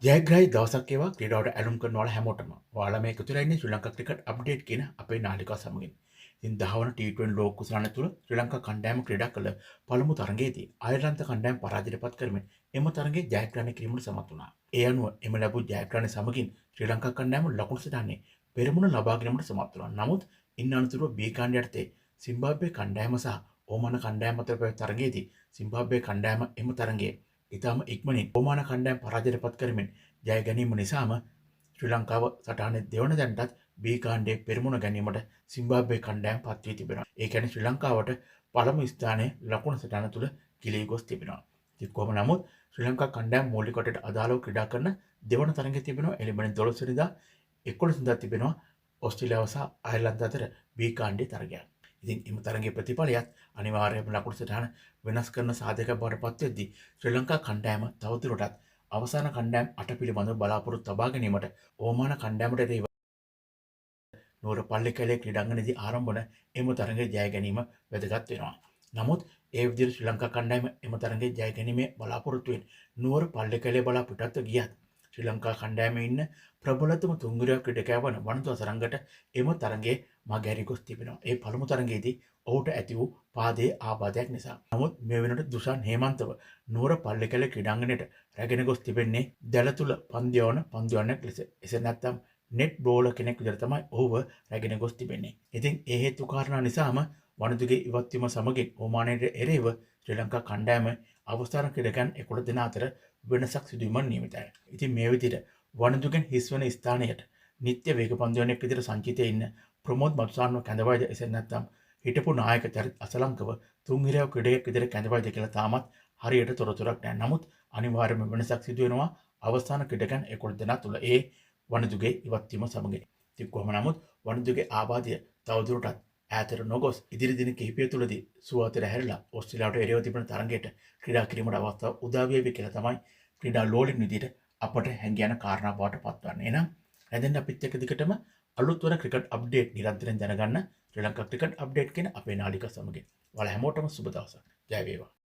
ජයග්‍රහී දවසක් ඒවා ක්‍රීඩාවට ඇලුම් කරන ඔයාලා හැමෝටම. ඔයාලා මේ එකතු වෙලා ඉන්නේ ශ්‍රී ලංකා ක්‍රිකට් අප්ඩේට් කියන අපේ නාලිකාව සමගින්. ඉතින් 10 වන T20 ලෝක කුසලාන තුල ශ්‍රී ලංකා කණ්ඩායම ක්‍රීඩා කළ පළමු තරගයේදී අයර්ලන්ත කණ්ඩායම පරාජයට පත් කරමින් එම තරගයේ ජයග්‍රහණය කිරීමට සමත් වුණා. ඒ අනුව එම ලැබූ ජයග්‍රහණය සමගින් ශ්‍රී ලංකා කණ්ඩායම ලකුණු සටහනේ පෙරමුණ ලබා ගැනීමට සමත් වුණා. නමුත් ඉන් අනතුරුව B කාණ්ඩය යටතේ සිම්බාබ්වේ කණ්ඩායම සහ ඕමාන කණ්ඩායම අතර පැවති තරගයේදී සිම්බාබ්වේ කණ්ඩායම එම තරගයේ ඉතාම ඉක්මනින් ඕමාන කණ්ඩායම පරාජයට පත් කරමින් ජය ගැනීම නිසාම ශ්‍රී ලංකාව සටහනේ දෙවන දැනටත් B කාණ්ඩයේ පෙරමුණ ගැනීමට සිම්බාබ්වේ කණ්ඩායම පත් වී තිබෙනවා. ඒ කියන්නේ ශ්‍රී ලංකාවට පළමු ස්ථානයේ ලකුණු සටහන තුල ගිලී ගොස් තිබෙනවා. ඉතින් කොහොම නමුත් ශ්‍රී ලංකා කණ්ඩායම මූලික කොටයට අදාළව ක්‍රීඩා කරන දෙවන තරගයේ තිබෙනවා. එළිමෙන් 12 වෙනිදා 11 වෙනිදා තිබෙනවා ඕස්ට්‍රේලියාව සහ අයර්ලන්ත අතර B කාණ්ඩයේ තරගයක්. ඉතින් එම තරගයේ ප්‍රතිඵලයත් අනිවාර්යයෙන්ම ලකුණු සටහන වෙනස් කරන සාධකයක් බවට පත් වෙද්දී ශ්‍රී ලංකා කණ්ඩායම තවදුරටත් අවසාන කණ්ඩායම් 8 පිළිබඳව බලාපොරොත්තු තබා ගැනීමට ඕමාන කණ්ඩායමට එරෙහිව නුවර පල්ලිකැලේ ක්‍රීඩාංගණයේදී ආරම්භ වන එම තරගයේ ජය ගැනීම වැදගත් වෙනවා. නමුත් ඒ විදිහට ශ්‍රී ලංකා කණ්ඩායම එම තරගයේ ජය ගැනීමේ බලාපොරොත්තුවෙන් නුවර පල්ලිකැලේ බලා පිටත්ව ගියත් ශ්‍රී ලංකා කණ්ඩායමේ ඉන්න ප්‍රබලතම තුන්ගුරියා ක්‍රීඩකයා වන වනතු අසරංගට එම තරගයේ මගහැරී ගොස් තිබෙනවා. ඒ පළමු තරගයේදී ඔහුට ඇති වූ පාදයේ ආබාධයක් නිසා. නමුත් මේ වෙනකොට දුෂාන් හේමන්තව නුවර පල්ලිකැලේ ක්‍රීඩාංගණයට රැගෙන ගොස් තිබෙන්නේ දැල තුල පන්දියවන්නක් ලෙස. එසේ නැත්නම් නෙට් බෝලර් කෙනෙක් විදිහට තමයි ඔහුව රැගෙන ගොස් තිබෙන්නේ. ඉතින් ඒ හේතු කාරණා නිසාම වනතුගේ ඉවත් වීම සමගින් ඕමානයට එරෙහිව ශ්‍රී ලංකා කණ්ඩායම අවස්ථාන ක්‍රීඩකයන් 11 දෙනා අතර වෙනසක් සිදුවීමක් නියමිතයි. ඉතින් මේ විදිහට වනතුගෙන් හිස් වන ස්ථානයට නිත්‍ය වේග පන්දුවන්නේක් විදිහට සංචිතයේ ඉන්න ප්‍රමෝද් මතුසානව කැඳවයිද එසේ නැත්නම් හිටපු නායක චරිත අසලංකව තුන්හිරාව ක්‍රීඩකයෙක් විදිහට කැඳවයිද කියලා තාමත් හරියට තොරතුරක් නැහැ. නමුත් අනිවාර්යයෙන්ම වෙනසක් සිදු වෙනවා අවස්ථාන ක්‍රීඩකයන් 11 දෙනා තුල. ඒ වනතුගේ ඉවත් වීම සමගින්. ඉතින් කොහොම නමුත් වනතුගේ ආබාධය තවදුරටත් ඈතට නොගොස් ඉදිරි දින කිහිපය තුළදී සුවතට හැරිලා ඕස්ට්‍රේලියාවට එරෙහිව තිබෙන තරගයට ක්‍රීඩා කිරීමට අවස්ථාව උදා වේවි කියලා තමයි ක්‍රීඩා ලෝලින් විදිහට අපට හැඟ යන කාරණා බවට පත්වන්නේ. එහෙනම් රැඳෙන්න අපිත් එක්ක දිගටම අලුත් වන ක්‍රිකට් අප්ඩේට් නිරන්තරයෙන් දැනගන්න ශ්‍රී ලංකා ක්‍රිකට් අප්ඩේට් කියන අපේ නාලිකාව සමගින්. ඔයාලා හැමෝටම සුබ දවසක්. ජය වේවා.